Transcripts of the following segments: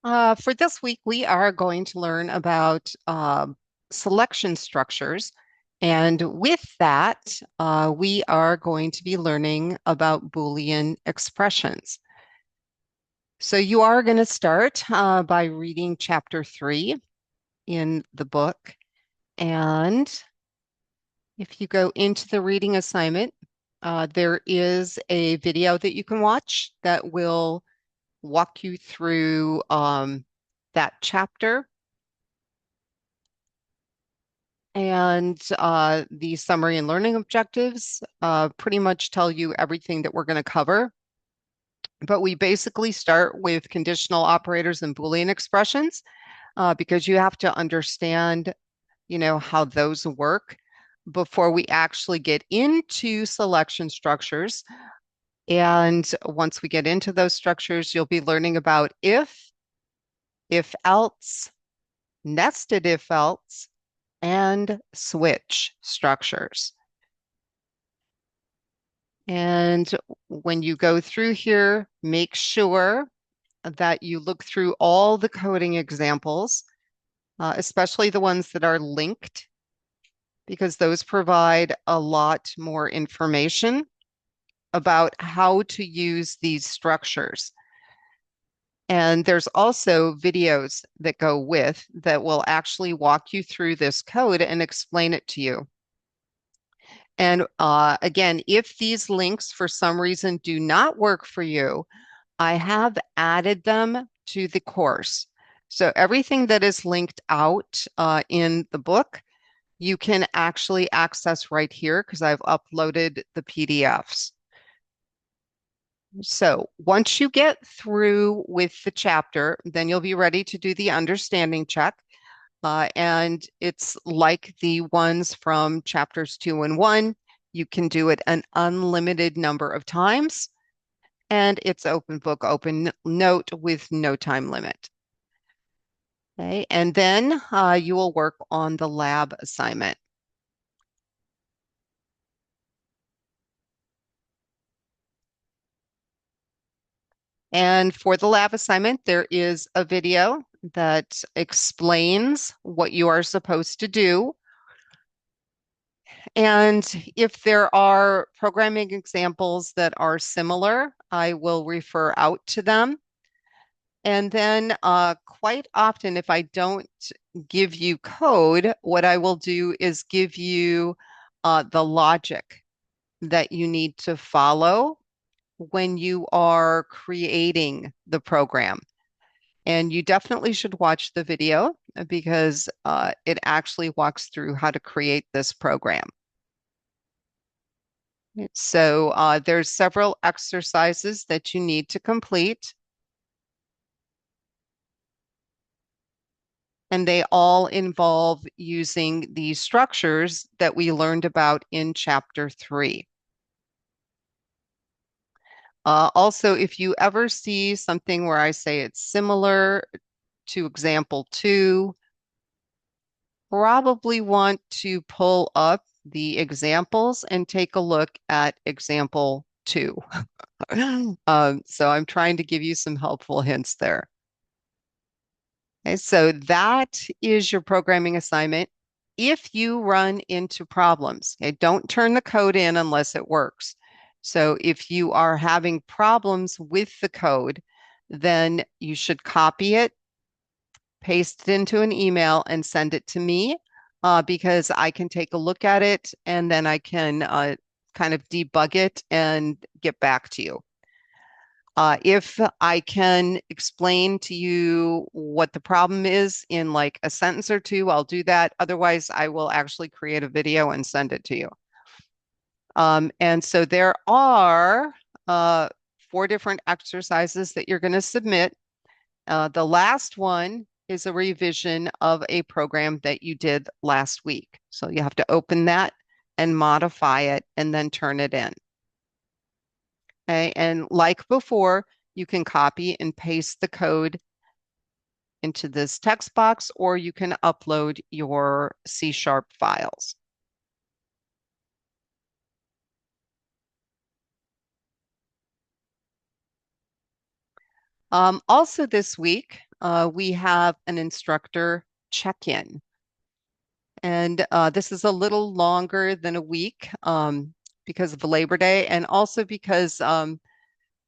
For this week, we are going to learn about selection structures. And with that, we are going to be learning about Boolean expressions. So you are going to start by reading chapter 3 in the book. And if you go into the reading assignment, there is a video that you can watch that will walk you through that chapter. And the summary and learning objectives pretty much tell you everything that we're going to cover. But we basically start with conditional operators and Boolean expressions because you have to understand, how those work before we actually get into selection structures. And once we get into those structures, you'll be learning about if else, nested if else, and switch structures. And when you go through here, make sure that you look through all the coding examples, especially the ones that are linked, because those provide a lot more information about how to use these structures. And there's also videos that go with that will actually walk you through this code and explain it to you. And again, if these links for some reason do not work for you, I have added them to the course. So everything that is linked out in the book, you can actually access right here because I've uploaded the PDFs. So once you get through with the chapter, then you'll be ready to do the understanding check. And it's like the ones from chapters 2 and 1. You can do it an unlimited number of times, and it's open book, open note with no time limit. Okay, and then you will work on the lab assignment. And for the lab assignment, there is a video that explains what you are supposed to do. And if there are programming examples that are similar, I will refer out to them. And then quite often, if I don't give you code, what I will do is give you the logic that you need to follow when you are creating the program. And you definitely should watch the video because it actually walks through how to create this program. So there's several exercises that you need to complete, and they all involve using the structures that we learned about in chapter 3. Also, if you ever see something where I say it's similar to example 2, probably want to pull up the examples and take a look at example 2. So I'm trying to give you some helpful hints there. Okay, so that is your programming assignment. If you run into problems, okay, don't turn the code in unless it works. So if you are having problems with the code, then you should copy it, paste it into an email, and send it to me because I can take a look at it and then I can kind of debug it and get back to you. If I can explain to you what the problem is in like a sentence or two, I'll do that. Otherwise, I will actually create a video and send it to you. And so there are 4 different exercises that you're going to submit. The last one is a revision of a program that you did last week. So you have to open that and modify it and then turn it in. Okay, and like before, you can copy and paste the code into this text box, or you can upload your C# files. Also this week, we have an instructor check-in. And this is a little longer than a week because of Labor Day, and also because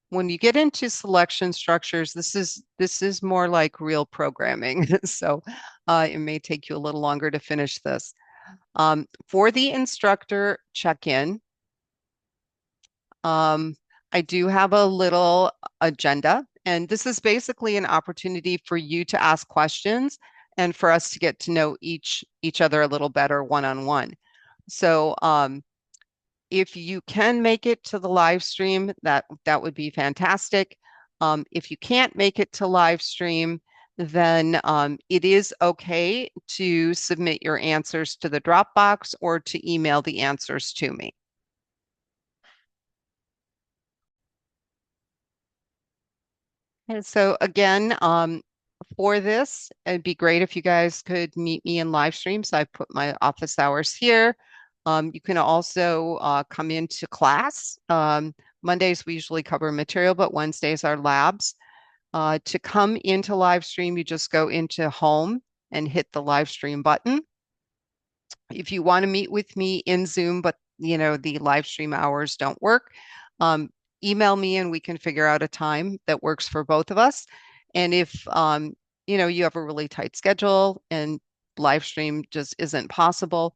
when you get into selection structures, this is more like real programming. So it may take you a little longer to finish this. For the instructor check-in, um, I do have a little agenda, and this is basically an opportunity for you to ask questions and for us to get to know each other a little better one-on-one. So if you can make it to the live stream, that would be fantastic. If you can't make it to live stream, then it is okay to submit your answers to the Dropbox or to email the answers to me. And so again, for this, it'd be great if you guys could meet me in live stream. So I put my office hours here. You can also come into class. Mondays, we usually cover material, but Wednesdays are labs. To come into live stream, you just go into home and hit the live stream button. If you want to meet with me in Zoom, but the live stream hours don't work, um, email me and we can figure out a time that works for both of us. And if you have a really tight schedule and live stream just isn't possible,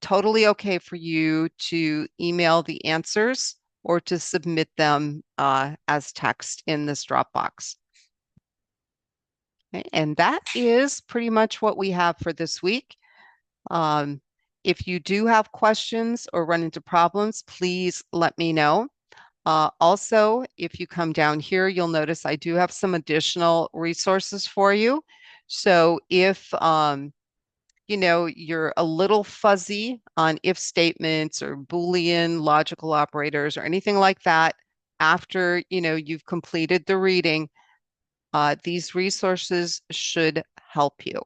totally okay for you to email the answers or to submit them as text in this Dropbox. Okay, and that is pretty much what we have for this week. Um, if you do have questions or run into problems, please let me know. Also, if you come down here, you'll notice I do have some additional resources for you. So if you're a little fuzzy on if statements or Boolean logical operators or anything like that, after you've completed the reading, these resources should help you.